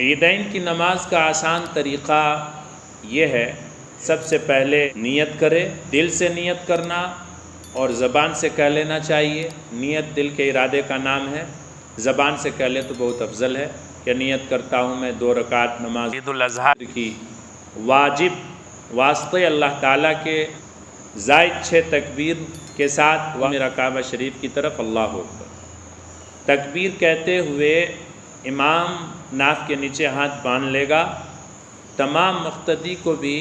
عیدین کی نماز کا آسان طریقہ یہ ہے، سب سے پہلے نیت کرے، دل سے نیت کرنا اور زبان سے کہہ لینا چاہیے۔ نیت دل کے ارادے کا نام ہے، زبان سے کہہ لے تو بہت افضل ہے کہ نیت کرتا ہوں میں 2 رکعت نماز عید الاضحیٰ کی واجب واسطے اللہ تعالیٰ کے زائد 6 تکبیر کے ساتھ میرا کعبہ شریف کی طرف اللہ اکبر۔ تکبیر کہتے ہوئے امام ناف کے نیچے ہاتھ باندھ لے گا، تمام مقتدی کو بھی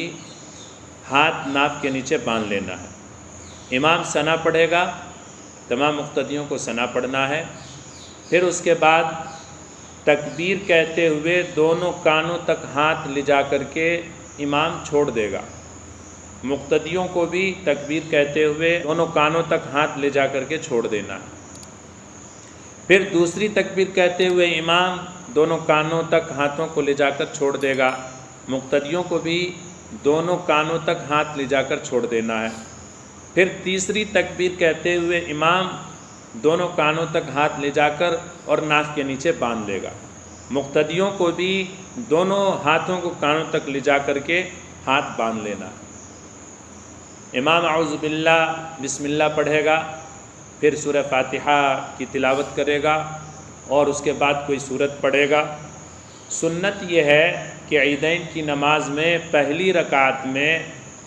ہاتھ ناف کے نیچے باندھ لینا ہے۔ امام ثنا پڑھے گا، تمام مقتدیوں کو ثنا پڑھنا ہے۔ پھر اس کے بعد تکبیر کہتے ہوئے دونوں کانوں تک ہاتھ لے جا کر کے امام چھوڑ دے گا، مقتدیوں کو بھی تکبیر کہتے ہوئے دونوں کانوں تک ہاتھ لے جا کر کے چھوڑ دینا ہے۔ پھر دوسری تکبیر کہتے ہوئے امام دونوں کانوں تک ہاتھوں کو لے جا کر چھوڑ دے گا، مقتدیوں کو بھی دونوں کانوں تک ہاتھ لے جا کر چھوڑ دینا ہے۔ پھر تیسری تکبیر کہتے ہوئے امام دونوں کانوں تک ہاتھ لے جا کر اور ناف کے نیچے باندھ دے گا، مقتدیوں کو بھی دونوں ہاتھوں کو کانوں تک لے جا کر کے ہاتھ باندھ لینا ہے۔ امام اعوذ باللہ بسم اللہ پڑھے گا، پھر سورہ فاتحہ کی تلاوت کرے گا اور اس کے بعد کوئی سورت پڑھے گا۔ سنت یہ ہے کہ عیدین کی نماز میں پہلی رکعت میں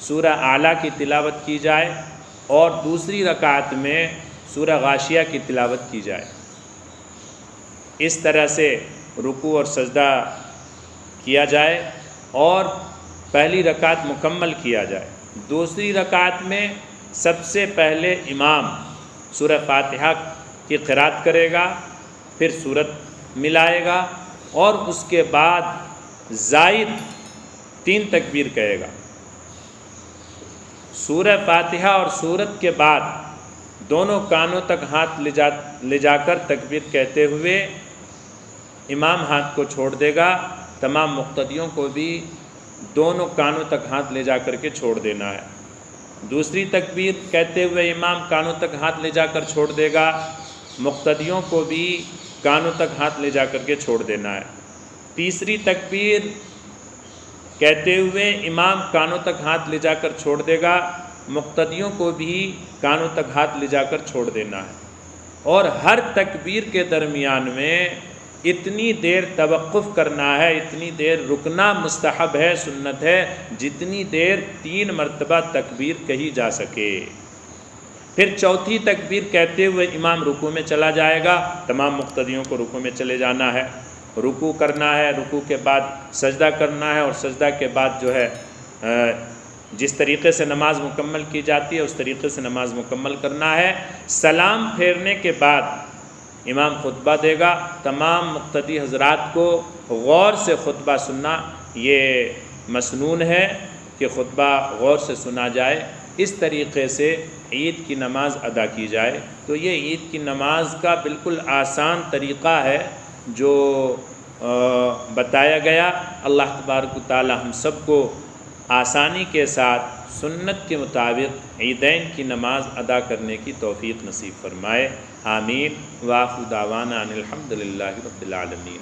سورہ اعلیٰ کی تلاوت کی جائے اور دوسری رکعت میں سورہ غاشیہ کی تلاوت کی جائے۔ اس طرح سے رکوع اور سجدہ کیا جائے اور پہلی رکعت مکمل کیا جائے۔ دوسری رکعت میں سب سے پہلے امام سورہ فاتحہ کی قرأت کرے گا، پھر سورت ملائے گا اور اس کے بعد زائد 3 تکبیر کہے گا۔ سورہ فاتحہ اور سورت کے بعد دونوں کانوں تک ہاتھ لے جا کر تکبیر کہتے ہوئے امام ہاتھ کو چھوڑ دے گا، تمام مقتدیوں کو بھی دونوں کانوں تک ہاتھ لے جا کر کے چھوڑ دینا ہے۔ دوسری تکبیر کہتے ہوئے امام کانوں تک ہاتھ لے جا کر چھوڑ دے گا، مقتدیوں کو بھی کانوں تک ہاتھ لے جا کر کے چھوڑ دینا ہے۔ تیسری تکبیر کہتے ہوئے امام کانوں تک ہاتھ لے جا کر چھوڑ دے گا، مقتدیوں کو بھی کانوں تک ہاتھ لے جا کر چھوڑ دینا ہے۔ اور ہر تکبیر کے درمیان میں اتنی دیر توقف کرنا ہے، اتنی دیر رکنا مستحب ہے، سنت ہے، جتنی دیر 3 مرتبہ تکبیر کہی جا سکے۔ پھر چوتھی تکبیر کہتے ہوئے امام رکوع میں چلا جائے گا، تمام مقتدیوں کو رکوع میں چلے جانا ہے، رکوع کرنا ہے، رکوع کے بعد سجدہ کرنا ہے اور سجدہ کے بعد جو ہے جس طریقے سے نماز مکمل کی جاتی ہے اس طریقے سے نماز مکمل کرنا ہے۔ سلام پھیرنے کے بعد امام خطبہ دے گا، تمام مقتدی حضرات کو غور سے خطبہ سننا یہ مسنون ہے کہ خطبہ غور سے سنا جائے، اس طریقے سے عید کی نماز ادا کی جائے۔ تو یہ عید کی نماز کا بالکل آسان طریقہ ہے جو بتایا گیا۔ اللہ تبارک و تعالی ہم سب کو آسانی کے ساتھ سنت کے مطابق عیدین کی نماز ادا کرنے کی توفیق نصیب فرمائے، آمین۔ وآخر دعوانا ان الحمد للہ رب العالمین۔